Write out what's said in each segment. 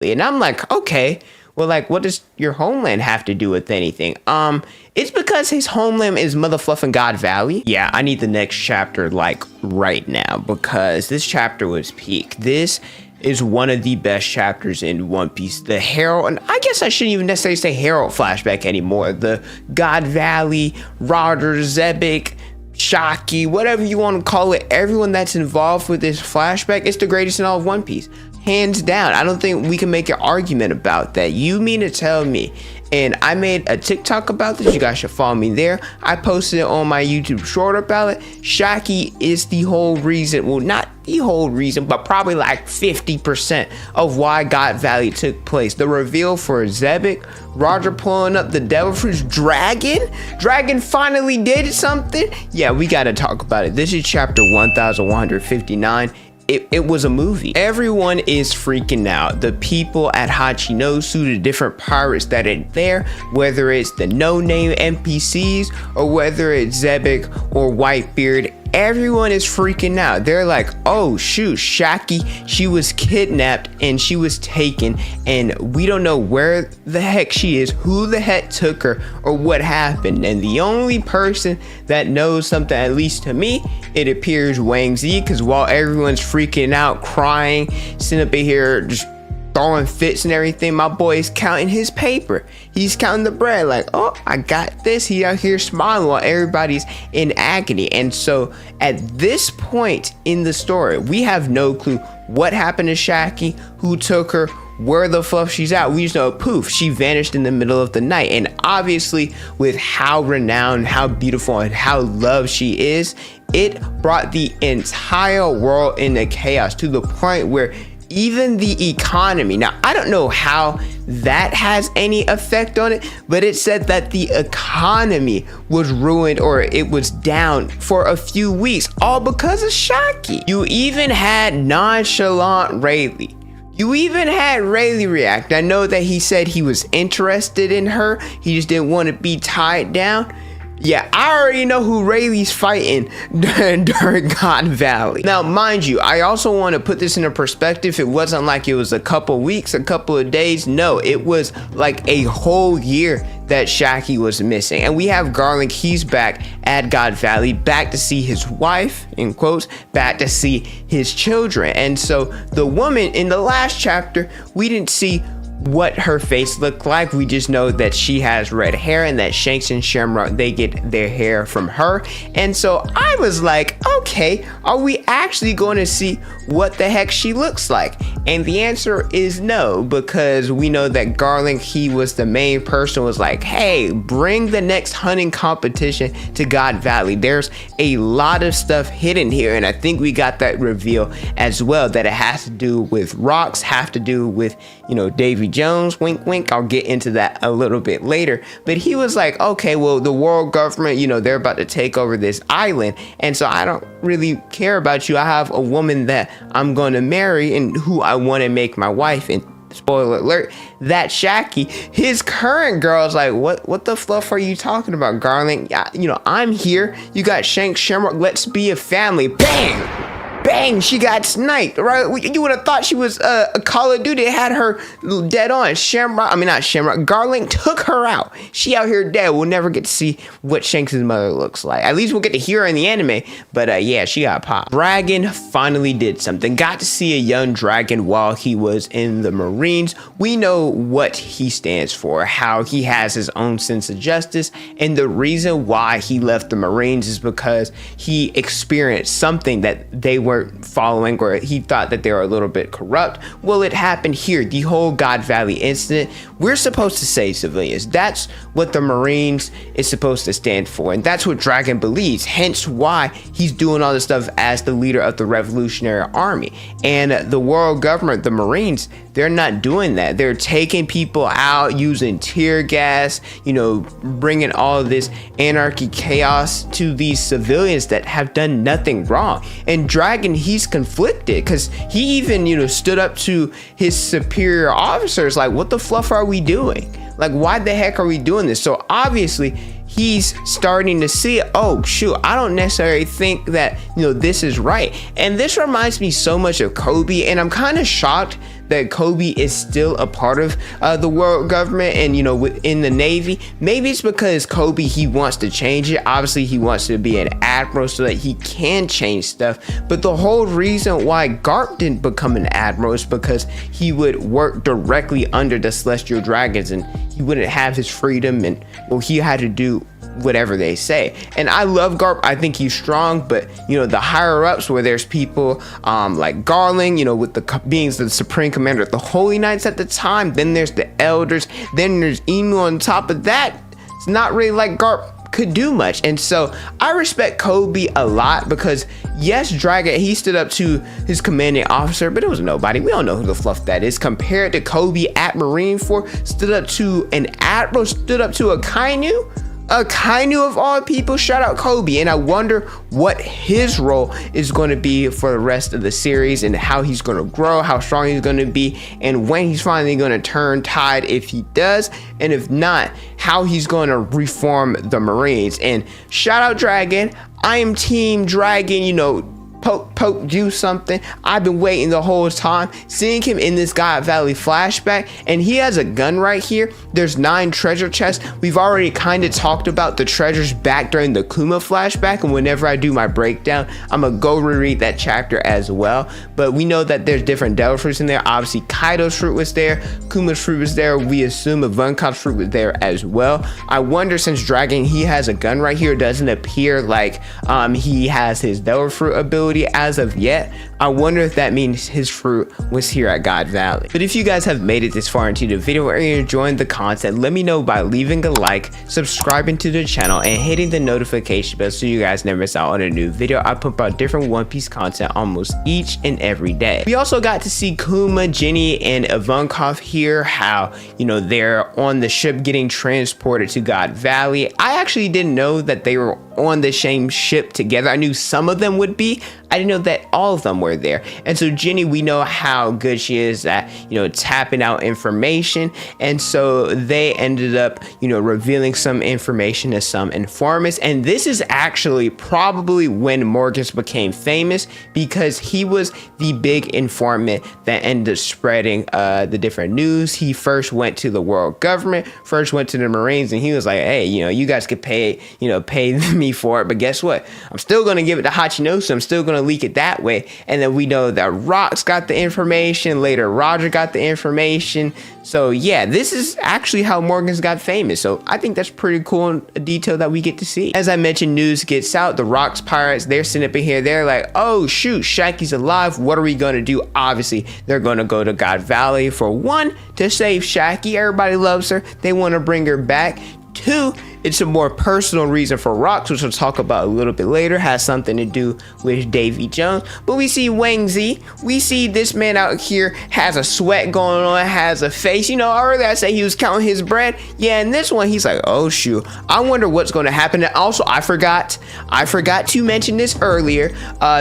And I'm like, okay, well, like, what does your homeland have to do with anything? It's because his homeland is motherfluffing God Valley. Yeah, I need the next chapter, like, right now, because this chapter was peak. This is one of the best chapters in One Piece. The Harald, and I guess I shouldn't even necessarily say Harald flashback anymore. The God Valley, Roger, Xebec, Shakky, whatever you want to call it, everyone that's involved with this flashback, it's the greatest in all of One Piece. Hands down. I don't think we can make an argument about that. You mean to tell me? And I made a TikTok about this. You guys should follow me there. I posted it on my YouTube short about it. Shakky is the whole reason. Well, not the whole reason, but probably like 50% of why God Valley took place. The reveal for Xebec, Roger pulling up the devil fruits, Dragon finally did something. Yeah, we got to talk about it. This is chapter 1159. It was a movie. Everyone is freaking out. The people at Hachinosu, the different pirates that are there, whether it's the no-name NPCs or whether it's Xebec or Whitebeard, everyone is freaking out. They're like, oh shoot, Shakky, she was kidnapped and she was taken and we don't know where the heck she is, who the heck took her, or what happened. And the only person that knows something, at least to me, it appears Wang Z, because while everyone's freaking out, crying, sitting up in here just throwing fits and everything, my boy is counting his paper. He's counting the bread like, oh, I got this. He out here smiling while everybody's in agony. And so at this point in the story, we have no clue what happened to Shakky, who took her, where the fluff she's at. We just know, poof, she vanished in the middle of the night. And obviously with how renowned, how beautiful, and how loved she is, it brought the entire world into chaos, to the point where even the economy, now I don't know how that has any effect on it, but it said that the economy was ruined, or it was down for a few weeks, all because of Shakky. You even had nonchalant Rayleigh. You even had Rayleigh react. I know that he said he was interested in her, he just didn't want to be tied down. Yeah, I already know who Rayleigh's fighting during God Valley. Now, mind you, I also want to put this into perspective. It wasn't like it was a couple weeks, a couple of days. No, it was like a whole year that Shakky was missing. And we have Garlic, he's back at God Valley, back to see his wife, in quotes, back to see his children. And so the woman in the last chapter, we didn't see what her face looked like. We just know that she has red hair and that Shanks and Shamrock, they get their hair from her. And so I was like, okay, are we actually going to see what the heck she looks like? And the answer is no, because we know that Garlic, he was the main person, was like, hey, bring the next hunting competition to God Valley. There's a lot of stuff hidden here, and I think we got that reveal as well, that it has to do with rocks, have to do with, you know, Davy Jones, wink wink. I'll get into that a little bit later. But he was like, okay, well, the world government, you know, they're about to take over this island, and so I don't really care about you. I have a woman that I'm going to marry and who I want to make my wife. And spoiler alert, that Shakky, his current girl, is like, what the fluff are you talking about, Garlic? You know, I'm here. You got Shanks, Shamrock. Let's be a family. Bang! Bang, she got sniped, right? You would have thought she was a Call of Duty. It had her dead on. Not Shamrock, Garlic took her out. She out here dead. We'll never get to see what Shanks' mother looks like. At least we'll get to hear her in the anime. But yeah, she got popped. Dragon finally did something. Got to see a young dragon while he was in the Marines. We know what he stands for, how he has his own sense of justice. And the reason why he left the Marines is because he experienced something that they weren't following, or he thought that they were a little bit corrupt. Well, it happened here. The whole God Valley incident, we're supposed to save civilians. That's what the Marines is supposed to stand for, and that's what Dragon believes, hence why he's doing all this stuff as the leader of the Revolutionary Army. And the world government, the Marines, they're not doing that. They're taking people out, using tear gas, you know, bringing all of this anarchy, chaos to these civilians that have done nothing wrong. And Dragon, he's conflicted, because he even, you know, stood up to his superior officers like, what the fluff are we doing? Like, why the heck are we doing this? So obviously he's starting to see, oh shoot, I don't necessarily think that, you know, this is right. And this reminds me so much of Kobe, and I'm kind of shocked that Kobe is still a part of the world government and, you know, within the Navy. Maybe it's because Kobe, he wants to change it. Obviously, he wants to be an admiral so that he can change stuff. But the whole reason why Garp didn't become an admiral is because he would work directly under the Celestial Dragons and he wouldn't have his freedom, and well, he had to do whatever they say. And I love Garp. I think he's strong, but you know, the higher ups where there's people like Garling, you know, with the being the supreme commander of the Holy Knights at the time, then there's the elders, then there's Emu on top of that. It's not really like Garp could do much. And so I respect Kobe a lot because yes, Dragon, he stood up to his commanding officer, but it was nobody. We don't know who the fluff that is compared to Kobe at Marineford, stood up to an admiral, stood up to a Kainu of all people. Shout out Kobe. And I wonder what his role is going to be for the rest of the series and how he's going to grow, how strong he's going to be, and when he's finally going to turn tide, if he does, and if not, how he's going to reform the Marines. And shout out Dragon. I am team Dragon, you know, poke, do something. I've been waiting the whole time, seeing him in this God Valley flashback, and he has a gun right here. There's 9 treasure chests. We've already kind of talked about the treasures back during the Kuma flashback, and whenever I do my breakdown, I'm gonna go reread that chapter as well. But we know that there's different devil fruits in there. Obviously Kaido's fruit was there, Kuma's fruit was there, we assume Ivankhov's fruit was there as well. I wonder, since Dragon, he has a gun right here, it doesn't appear like he has his devil fruit ability as of yet. I wonder if that means his fruit was here at God Valley. But if you guys have made it this far into the video or you're enjoying the content, let me know by leaving a like, subscribing to the channel, and hitting the notification bell so you guys never miss out on a new video. I pump out different One Piece content almost each and every day. We also got to see Kuma, Jenny, and Ivankov here, how, you know, they're on the ship getting transported to God Valley. I actually didn't know that they were on the same ship together. I knew some of them would be. I didn't know that all of them were there. And so Jenny, we know how good she is at, you know, tapping out information. And so they ended up, you know, revealing some information to some informants. And this is actually probably when Morgus became famous, because he was the big informant that ended up spreading the different news. He first went to the world government, first went to the Marines, and he was like, hey, you know, you guys could pay me for it, but guess what? I'm still going to give it to Hachinosu. I'm still going to leak it that way. And then we know that Rox got the information, later Roger got the information. So yeah, this is actually how Morgans got famous. So I think that's pretty cool detail that we get to see. As I mentioned, news gets out, the Rox pirates, they're sitting up in here, they're like, oh shoot, Shakky's alive, what are we gonna do? Obviously they're gonna go to God Valley, for one, to save Shakky. Everybody loves her, they want to bring her back. 2, it's a more personal reason for Rox, which we'll talk about a little bit later, has something to do with Davy Jones. But we see Wang Zi, we see this man out here has a sweat going on, has a face, you know, earlier I said he was counting his bread. Yeah, in this one he's like, oh shoot, I wonder what's going to happen. And also I forgot to mention this earlier,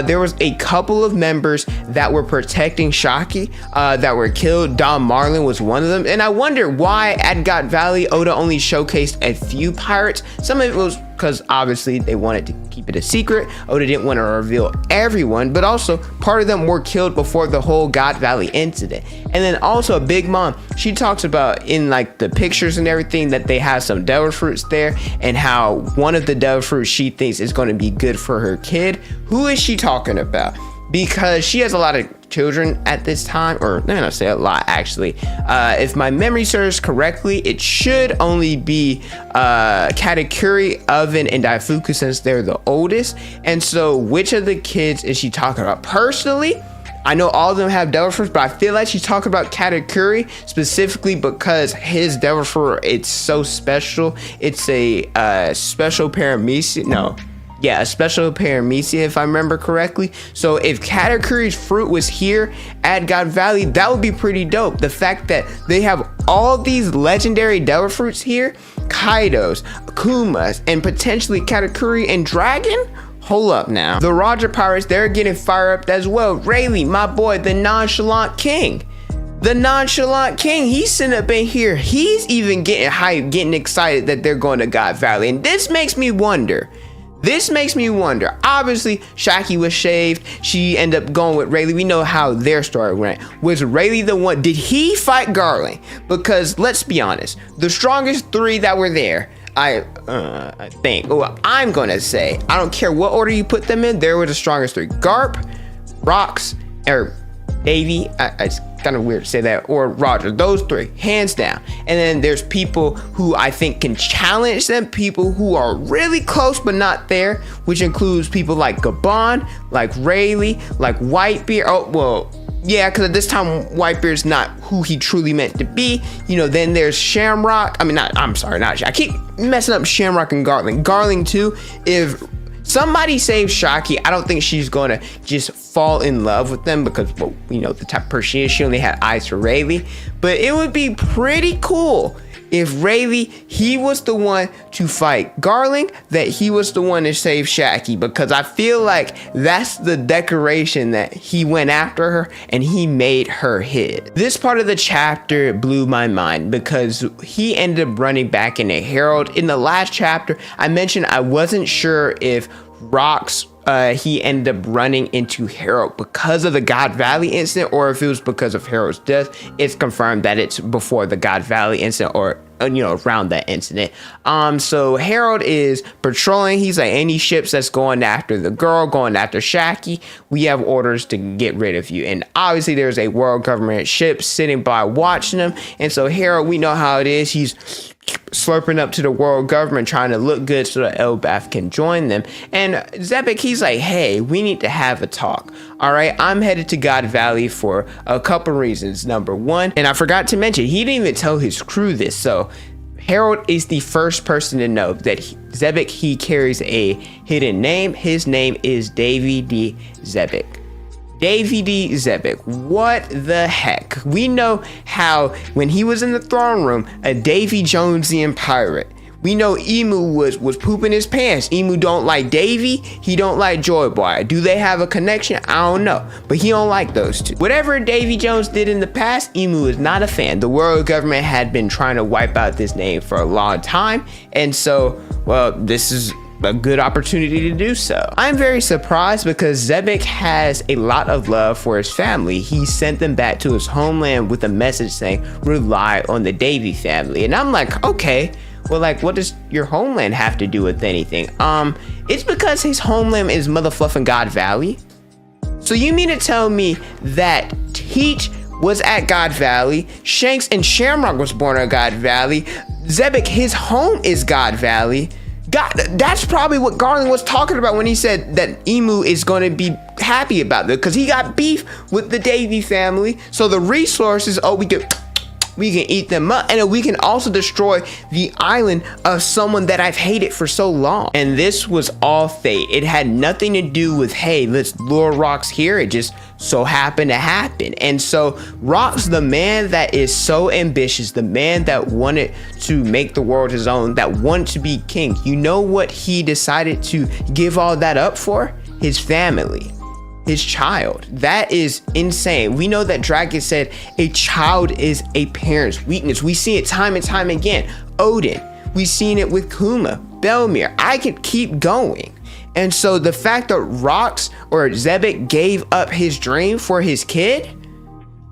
there was a couple of members that were protecting Shakky that were killed. Don Marlin was one of them, and I wonder why at God Valley Oda only showcased a few pirates. Some of it was because obviously they wanted to keep it a secret. Oda didn't want to reveal everyone, but also part of them were killed before the whole God Valley incident. And then also Big Mom, she talks about in like the pictures and everything that they have some devil fruits there, and how one of the devil fruits she thinks is going to be good for her kid. Who is she talking about? Because she has a lot of children at this time, or no, not say a lot actually. If my memory serves correctly, it should only be Katakuri, Oven, and Daifuku, since they're the oldest. And so which of the kids is she talking about? Personally, I know all of them have devil fruits, but I feel like she's talking about Katakuri specifically because his devil fruit, it's so special. It's a special paramecia. No. Yeah, a special paramecia, if I remember correctly. So if Katakuri's fruit was here at God Valley, that would be pretty dope. The fact that they have all these legendary devil fruits here, Kaido's, Kuma's, and potentially Katakuri and Dragon. Hold up now. The Roger pirates, they're getting fired up as well. Rayleigh, my boy, the nonchalant king. The nonchalant king, he's sitting up in here. He's even getting hyped, getting excited that they're going to God Valley. And this makes me wonder, this makes me wonder. Obviously, Shakky was shaved. She ended up going with Rayleigh. We know how their story went. Was Rayleigh the one? Did he fight Garland? Because let's be honest, the strongest three that were there, I think, well, I'm gonna say, I don't care what order you put them in, they were the strongest three. Garp, Rox, or Davy, it's kind of weird to say that, or Roger, those three, hands down. And then there's people who I think can challenge them, people who are really close but not there, which includes people like Gabon, like Rayleigh, like Whitebeard. Oh, well, yeah, because at this time, Whitebeard's not who he truly meant to be. You know, then there's Shamrock. I mean, I keep messing up Shamrock and Garland. Garland too. If somebody saves Shakky, I don't think she's going to just fall in love with them because, well, you know, the type of person she is. She only had eyes for Rayleigh. But it would be pretty cool if Rayleigh, he was the one to fight Garland, that he was the one to save Shakky, because I feel like that's the decoration that he went after her and he made her his. This part of the chapter blew my mind because he ended up running back into Harald. In the last chapter, I mentioned I wasn't sure if Rox, he ended up running into Harald because of the God Valley incident, or if it was because of Harald's death. It's confirmed that it's before the God Valley incident, or you know, around that incident. So Harald is patrolling. He's like, any ships that's going after the girl, going after Shakky, we have orders to get rid of you. And obviously there's a world government ship sitting by watching them. And so Harald, we know how it is. He's slurping up to the world government, trying to look good so that Elbaph can join them. And Xebec, he's like, hey, we need to have a talk. All right, I'm headed to God Valley for a couple reasons. Number one, and I forgot to mention, he didn't even tell his crew this. So Harald is the first person to know that Xebec, he carries a hidden name. His name is Davy D. Xebec. Davy D. Xebec, what the heck? We know how when he was in the throne room, a Davy Jonesian pirate. We know Emu was pooping his pants. Emu don't like Davy. He don't like Joy Boy. Do they have a connection? I don't know. But he don't like those two. Whatever Davy Jones did in the past, Emu is not a fan. The world government had been trying to wipe out this name for a long time. And so, well, this is a good opportunity to do so. I'm very surprised because Xebec has a lot of love for his family. He sent them back to his homeland with a message saying, rely on the Davy family. And I'm like, okay, well, like, what does your homeland have to do with anything? It's because his homeland is motherfucking God Valley. So you mean to tell me that Teach was at God Valley, Shanks and Shamrock was born at God Valley, Xebec, his home is God Valley. God, that's probably what Garland was talking about when he said that Emu is going to be happy about it, because he got beef with the Davy family. So the resources, oh, we can eat them up, and we can also destroy the island of someone that I've hated for so long. And this was all fate. It had nothing to do with, hey, let's lure Rox here. It just so happened to happen. And so Rox, the man that is so ambitious, the man that wanted to make the world his own, that wanted to be king, you know what he decided to give all that up for? His family. His child. That is insane. We know that Dragon said a child is a parent's weakness. We see it time and time again. Odin, we've seen it with Kuma, Belmir. I could keep going. And so the fact that Rox or Xebec gave up his dream for his kid,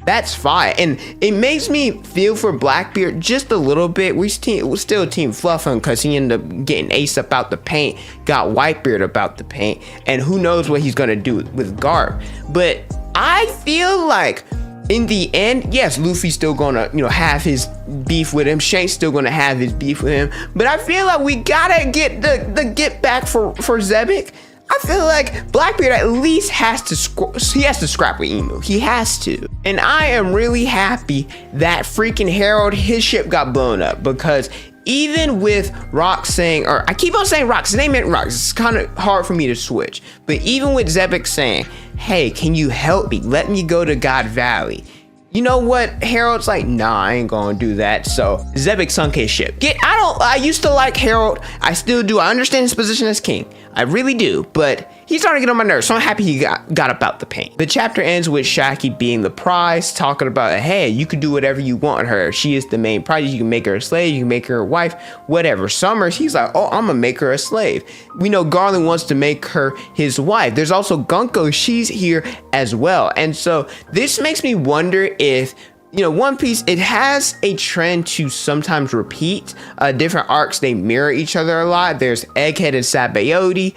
that's fine. And it makes me feel for Blackbeard just a little bit. We're still Team Fluffham because he ended up getting Ace up out the paint, got Whitebeard about the paint, and who knows what he's gonna do with Garp. But I feel like in the end, yes, Luffy's still gonna, have his beef with him. Shank's still gonna have his beef with him. But I feel like we gotta get the get back for Xebec. I feel like Blackbeard at least has to scrap with Emu. He has to. And I am really happy that freaking Harald, his ship got blown up, because even with Rox saying, or I keep on saying Rox, his name ain't Rox, it's kind of hard for me to switch. But even with Xebec saying, hey, can you help me? Let me go to God Valley. You know what? Harald's like, nah, I ain't gonna do that. So Xebec sunk his ship. I used to like Harald. I still do. I understand his position as king. I really do. But he's starting to get on my nerves. So I'm happy he got up out the paint. The chapter ends with Shakky being the prize, talking about, hey, you can do whatever you want her. She is the main prize. You can make her a slave. You can make her a wife, whatever. Summers, he's like, oh, I'm gonna make her a slave. We know Garland wants to make her his wife. There's also Gunko. She's here as well. And so this makes me wonder if, you know, One Piece, it has a trend to sometimes repeat different arcs. They mirror each other a lot. There's Egghead and Sabaody.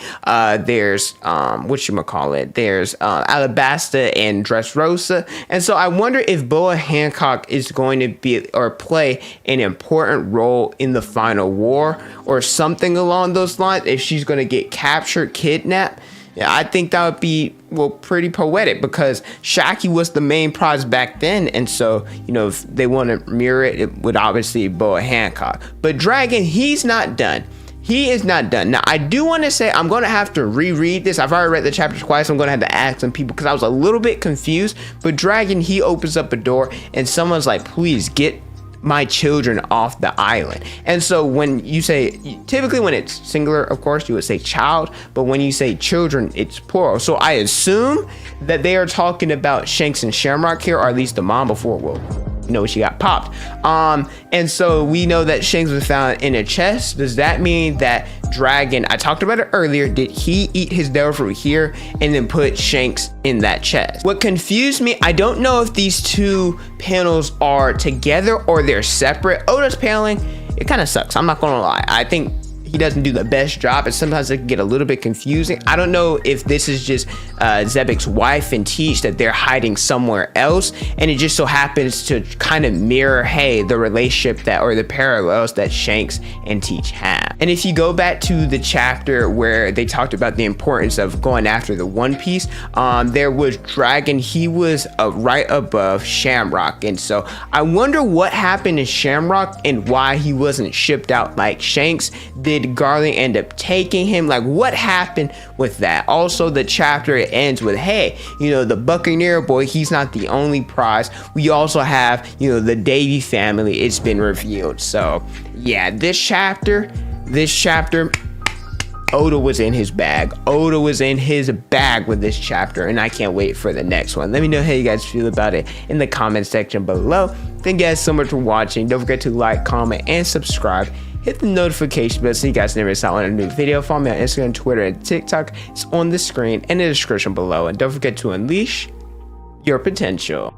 There's whatchamacallit, there's Alabasta and Dressrosa. And so I wonder if Boa Hancock is going to be or play an important role in the final war or something along those lines. If she's going to get captured, kidnapped. Yeah, I think that would be, well, pretty poetic, because Shakky was the main prize back then. And so, you know, if they want to mirror it, it would obviously be Boa Hancock. But Dragon, he's not done. He is not done. Now, I do want to say I'm going to have to reread this. I've already read the chapter twice. I'm going to have to ask some people because I was a little bit confused. But Dragon, he opens up a door and someone's like, please get my children off the island. And so when you say, typically when it's singular, of course, you would say child, but when you say children, it's plural. So I assume that they are talking about Shanks and Shamrock here, or at least the mom before, well, you know, she got popped. And so we know that Shanks was found in a chest. Does that mean that Dragon, I talked about it earlier, did he eat his devil fruit here and then put Shanks in that chest? What confused me, I don't know if these two panels are together or they're separate. Oda's paneling, it kind of sucks, I'm not gonna lie. I think he doesn't do the best job, and sometimes it can get a little bit confusing. I don't know if this is just Xebec's wife and Teach, that they're hiding somewhere else, and it just so happens to kind of mirror, hey, the relationship that, or the parallels that Shanks and Teach have. And if you go back to the chapter where they talked about the importance of going after the One Piece, there was Dragon. He was right above Shamrock, and so I wonder what happened to Shamrock and why he wasn't shipped out like Shanks. Did Garland end up taking him? Like, what happened with that? Also, the chapter, it ends with, hey, you know, the Buccaneer boy, he's not the only prize. We also have, you know, the Davy family. It's been revealed. So yeah, this chapter, Oda was in his bag. Oda was in his bag with this chapter, and I can't wait for the next one. Let me know how you guys feel about it in the comment section below. Thank you guys so much for watching. Don't forget to like, comment, and subscribe. Hit the notification bell so you guys never miss out on a new video. Follow me on Instagram, Twitter, and TikTok. It's on the screen and in the description below. And don't forget to unleash your potential.